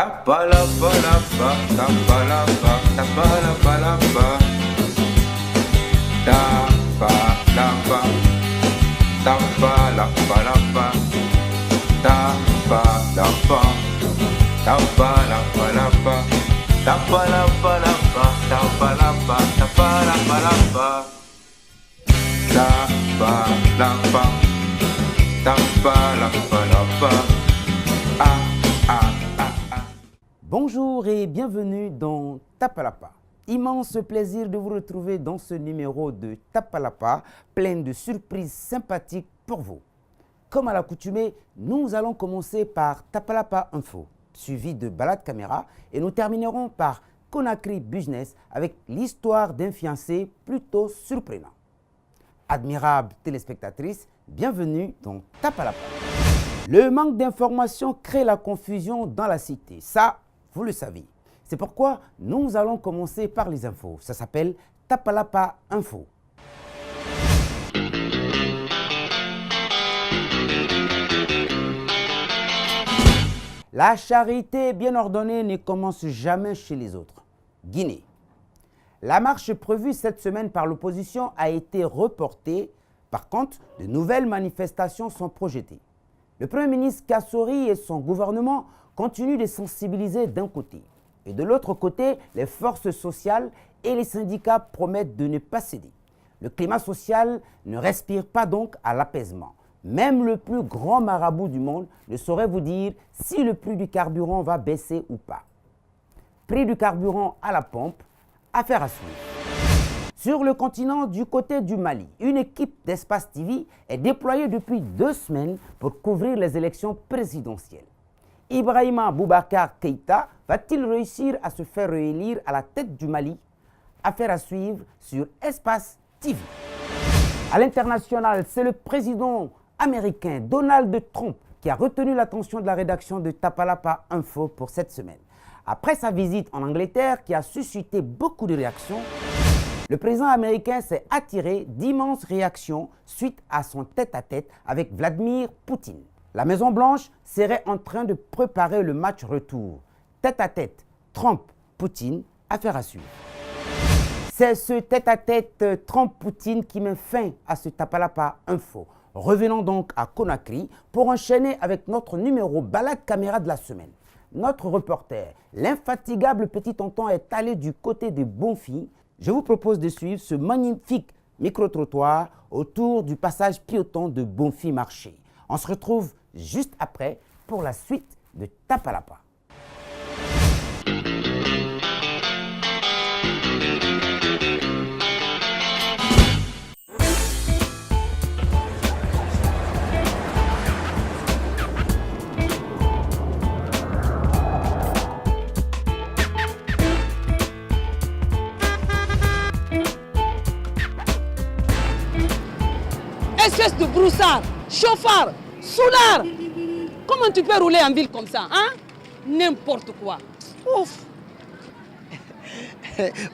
Tapalapalapa, tapalapa, tapalapalapa. Tapalapa, tapalapalapa. Tapalapa, tapalapalapa. Tapalapalapa, tapalapa, tapalapalapa. Tapalapa, tapalapalapa. Bonjour et bienvenue dans Tapalapa. Immense plaisir de vous retrouver dans ce numéro de Tapalapa, plein de surprises sympathiques pour vous. Comme à l'accoutumée, nous allons commencer par Tapalapa Info, suivi de Balade Caméra, et nous terminerons par Conakry Business avec l'histoire d'un fiancé plutôt surprenant. Admirables téléspectatrices, bienvenue dans Tapalapa. Le manque d'informations crée la confusion dans la cité. Ça, vous le savez. C'est pourquoi nous allons commencer par les infos. Ça s'appelle Tapalapa Info. La charité bien ordonnée ne commence jamais chez les autres. Guinée. La marche prévue cette semaine par l'opposition a été reportée. Par contre, de nouvelles manifestations sont projetées. Le Premier ministre Kassori et son gouvernement continuent de sensibiliser d'un côté. Et de l'autre côté, les forces sociales et les syndicats promettent de ne pas céder. Le climat social ne respire pas donc à l'apaisement. Même le plus grand marabout du monde ne saurait vous dire si le prix du carburant va baisser ou pas. Prix du carburant à la pompe, affaire à suivre. Sur le continent, du côté du Mali, une équipe d'Espace TV est déployée depuis 2 semaines pour couvrir les élections présidentielles. Ibrahima Boubacar Keïta va-t-il réussir à se faire réélire à la tête du Mali? Affaire à suivre sur Espace TV. À l'international, c'est le président américain Donald Trump qui a retenu l'attention de la rédaction de Tapalapa Info pour cette semaine. Après sa visite en Angleterre qui a suscité beaucoup de réactions, le président américain s'est attiré d'immenses réactions suite à son tête-à-tête avec Vladimir Poutine. La Maison-Blanche serait en train de préparer le match retour. Tête-à-tête, Trump-Poutine, affaire à suivre. C'est ce tête-à-tête Trump-Poutine qui met fin à ce Tapalapa Info. Revenons donc à Conakry pour enchaîner avec notre numéro Balade Caméra de la semaine. Notre reporter, l'infatigable petit tonton, est allé du côté de Bonfi. Je vous propose de suivre ce magnifique micro-trottoir autour du passage piéton de Bonfi Marché. On se retrouve juste après pour la suite de Tapalapa. Espèce de broussard, chauffard, soulard. Comment tu peux rouler en ville comme ça, hein? N'importe quoi. Ouf.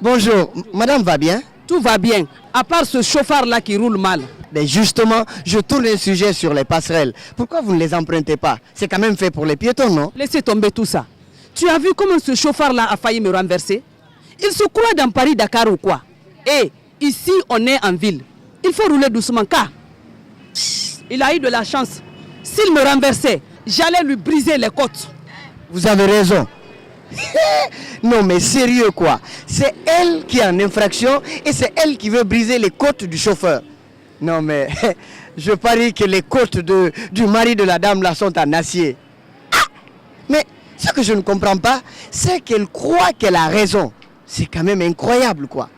Bonjour, madame va bien? Tout va bien, à part ce chauffard-là qui roule mal. Mais justement, je tourne un sujet sur les passerelles. Pourquoi vous ne les empruntez pas? C'est quand même fait pour les piétons, non? Laissez tomber tout ça. Tu as vu comment ce chauffard-là a failli me renverser? Il se croit dans Paris-Dakar ou quoi? Et ici, on est en ville. Il faut rouler doucement, car il a eu de la chance. S'il me renversait, j'allais lui briser les côtes. Vous avez raison. Non mais sérieux quoi. C'est elle qui est en infraction et c'est elle qui veut briser les côtes du chauffeur. Non mais je parie que les côtes du mari de la dame là sont en acier. Ah, mais ce que je ne comprends pas, c'est qu'elle croit qu'elle a raison. C'est quand même incroyable quoi.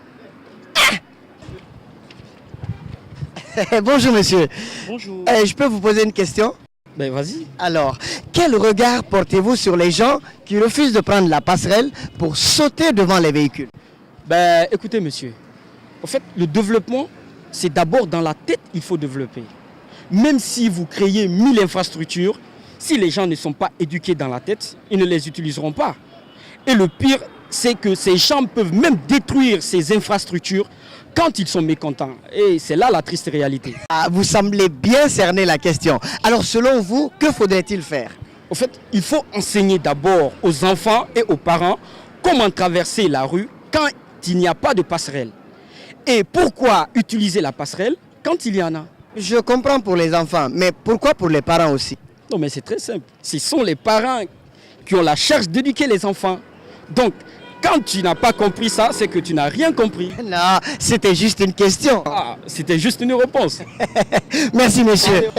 Bonjour monsieur. Bonjour. Je peux vous poser une question? Ben vas-y. Alors, quel regard portez-vous sur les gens qui refusent de prendre la passerelle pour sauter devant les véhicules? Ben écoutez monsieur, en fait le développement c'est d'abord dans la tête qu'il faut développer. Même si vous créez 1000 infrastructures, si les gens ne sont pas éduqués dans la tête, ils ne les utiliseront pas. Et le pire, c'est que ces gens peuvent même détruire ces infrastructures quand ils sont mécontents. Et c'est là la triste réalité. Ah, vous semblez bien cerner la question. Alors selon vous, que faudrait-il faire? En fait, il faut enseigner d'abord aux enfants et aux parents comment traverser la rue quand il n'y a pas de passerelle. Et pourquoi utiliser la passerelle quand il y en a. Je comprends pour les enfants, mais pourquoi pour les parents aussi? Non, mais c'est très simple. Ce sont les parents qui ont la charge d'éduquer les enfants. Donc, quand tu n'as pas compris ça, c'est que tu n'as rien compris. Non, c'était juste une question. Ah, c'était juste une réponse. Merci, monsieur.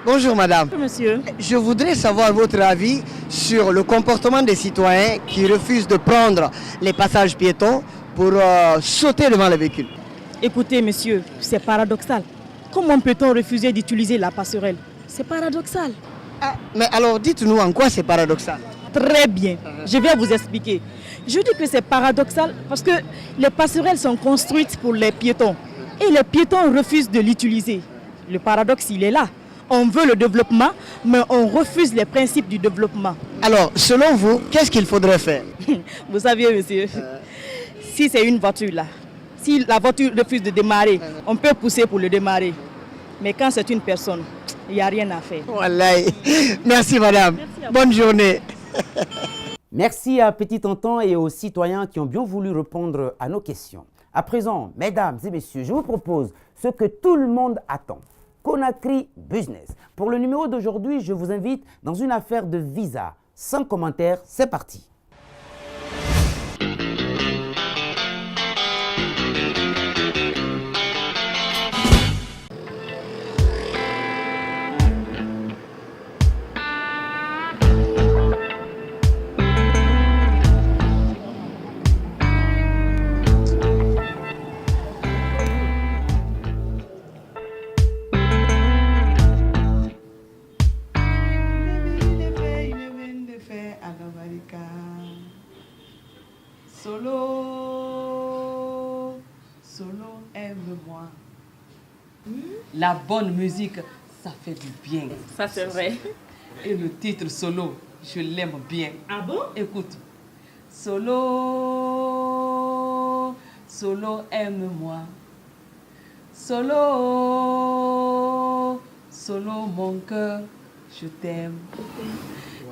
Bonjour, madame. Bonjour, monsieur. Je voudrais savoir votre avis sur le comportement des citoyens qui refusent de prendre les passages piétons pour sauter devant les véhicules. Écoutez, monsieur, c'est paradoxal. Comment peut-on refuser d'utiliser la passerelle? C'est paradoxal. Ah, mais alors dites-nous en quoi c'est paradoxal. Très bien, je vais vous expliquer. Je dis que c'est paradoxal parce que les passerelles sont construites pour les piétons et les piétons refusent de l'utiliser. Le paradoxe, il est là. On veut le développement, mais on refuse les principes du développement. Alors, selon vous, qu'est-ce qu'il faudrait faire? Vous savez, monsieur, si c'est une voiture là, si la voiture refuse de démarrer, on peut pousser pour le démarrer. Mais quand c'est une personne, il n'y a rien à faire. Wallahi. Merci, madame. Merci à vous. Bonne journée. Merci à Petit Tonton et aux citoyens qui ont bien voulu répondre à nos questions. À présent, mesdames et messieurs, je vous propose ce que tout le monde attend. Conakry Business. Pour le numéro d'aujourd'hui, je vous invite dans une affaire de visa. Sans commentaire, c'est parti. Solo, aime-moi. La bonne musique, ça fait du bien. Ça, c'est vrai. Et le titre Solo, je l'aime bien. Ah bon? Écoute. Solo, solo, aime-moi. Solo, solo, mon cœur, je t'aime.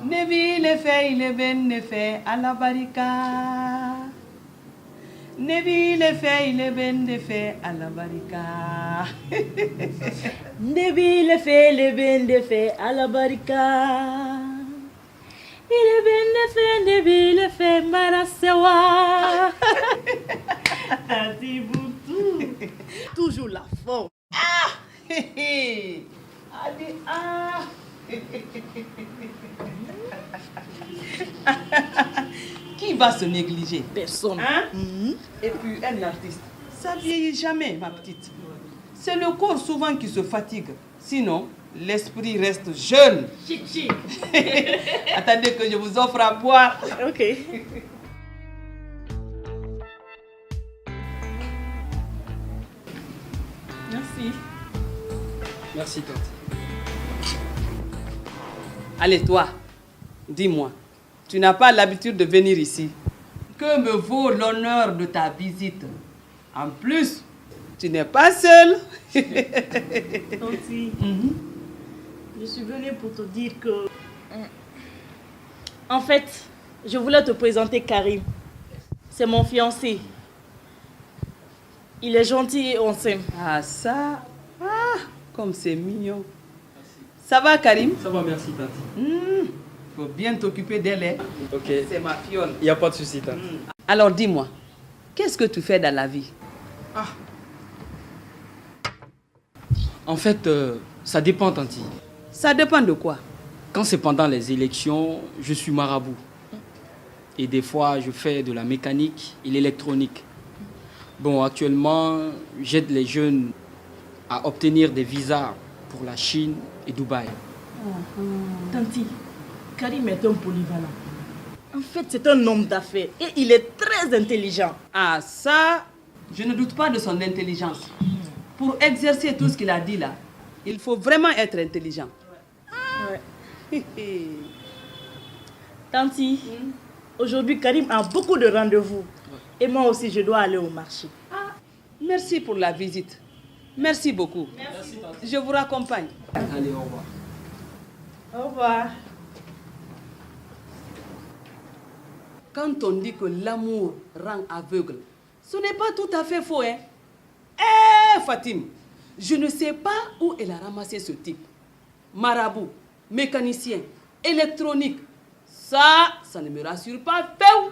Nebi le fait, il est ben le fait à la barricade. Nebi le fait, il est ben le fait à la barricade. Nebi le fait à la barricade. Il est bien le fait, Nebi le fait, Marasewa. Adiboutou. Toujours la forme. Ah! Adi, ah! Qui va se négliger? Personne. Hein? Et puis un artiste, ça vieillit jamais, ma petite. C'est le corps souvent qui se fatigue. Sinon, l'esprit reste jeune. Chic, chic. Attendez que je vous offre à boire. Ok. Merci. Merci, tante. Allez, toi, dis-moi, tu n'as pas l'habitude de venir ici. Que me vaut l'honneur de ta visite? En plus, tu n'es pas seule. Tanti, je suis venue pour te dire que... En fait, je voulais te présenter Karim. C'est mon fiancé. Il est gentil et on s'aime. Ah ça, ah, comme c'est mignon. Ça va, Karim? Ça va, merci, tante. Faut bien t'occuper d'elle, hein. Ok. C'est ma fionne. Il n'y a pas de souci, tante. Alors dis-moi, qu'est-ce que tu fais dans la vie? En fait, ça dépend, tante. Ça dépend de quoi? Quand c'est pendant les élections, je suis marabout. Et des fois, je fais de la mécanique et l'électronique. Bon, actuellement, j'aide les jeunes à obtenir des visas pour la Chine et Dubaï. Tanti, Karim est un polyvalent. En fait, c'est un homme d'affaires et il est très intelligent. Ah ça, je ne doute pas de son intelligence. Pour exercer tout ce qu'il a dit là, il faut vraiment être intelligent. Ouais. Tanti, aujourd'hui, Karim a beaucoup de rendez-vous. Et moi aussi, je dois aller au marché. Merci pour la visite. Merci beaucoup. Je vous raccompagne. Allez, au revoir. Au revoir. Quand on dit que l'amour rend aveugle, ce n'est pas tout à fait faux, hein? Eh, Fatim, je ne sais pas où elle a ramassé ce type. Marabout, mécanicien, électronique. Ça ne me rassure pas. Féou.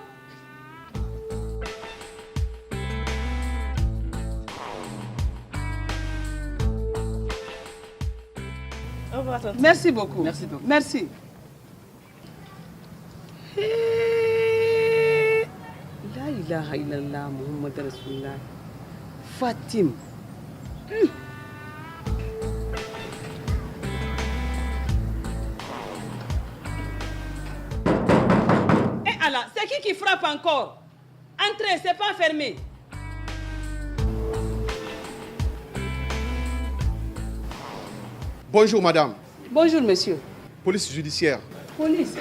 Au revoir, tonton. Merci beaucoup. Merci, docteur. Merci. La ilaha illallah Muhammad Rasulullah. Fatim. Eh Allah, c'est qui frappe encore? Entrez, c'est pas fermé. Bonjour madame, Bonjour monsieur. police judiciaire. Police.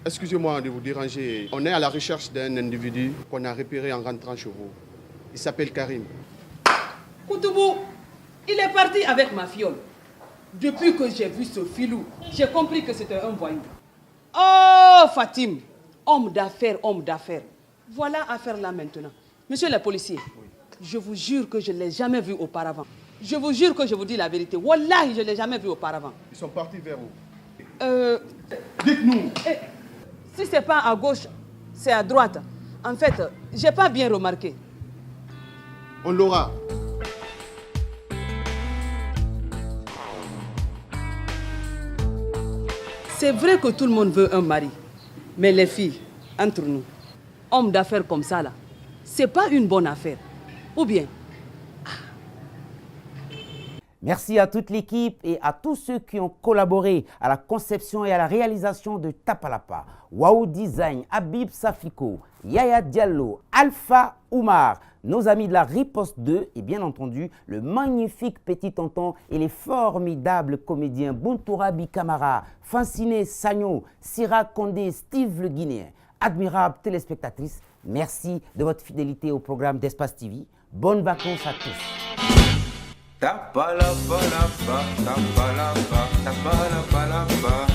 Excusez-moi de vous déranger. On est à la recherche d'un individu qu'on a repéré en rentrant chez vous. Il s'appelle Karim. Koutoubou, il est parti avec ma fiole. Depuis que j'ai vu ce filou, j'ai compris que c'était un voyou. Oh, Fatim, homme d'affaires, homme d'affaires. Voilà affaire là maintenant. Monsieur le policier, je vous jure que je ne l'ai jamais vu auparavant. Je vous jure que je vous dis la vérité. Wallahi, je ne l'ai jamais vu auparavant. Ils sont partis vers où? Dites-nous. Si c'est pas à gauche, c'est à droite. En fait, j'ai pas bien remarqué. On l'aura. C'est vrai que tout le monde veut un mari. Mais les filles, entre nous, hommes d'affaires comme ça, là, c'est pas une bonne affaire. Ou bien? Merci à toute l'équipe et à tous ceux qui ont collaboré à la conception et à la réalisation de Tapalapa. Waouh Design, Habib Safiko, Yaya Diallo, Alpha Oumar, nos amis de la Riposte 2 et bien entendu le magnifique Petit Tonton et les formidables comédiens Buntura Bikamara, Francine Sagno, Sira Condé, Steve le Guinéen. Admirables téléspectatrices, merci de votre fidélité au programme d'Espace TV. Bonnes vacances à tous. Tapalapa, tapalapa, tapalapa, tapalapa.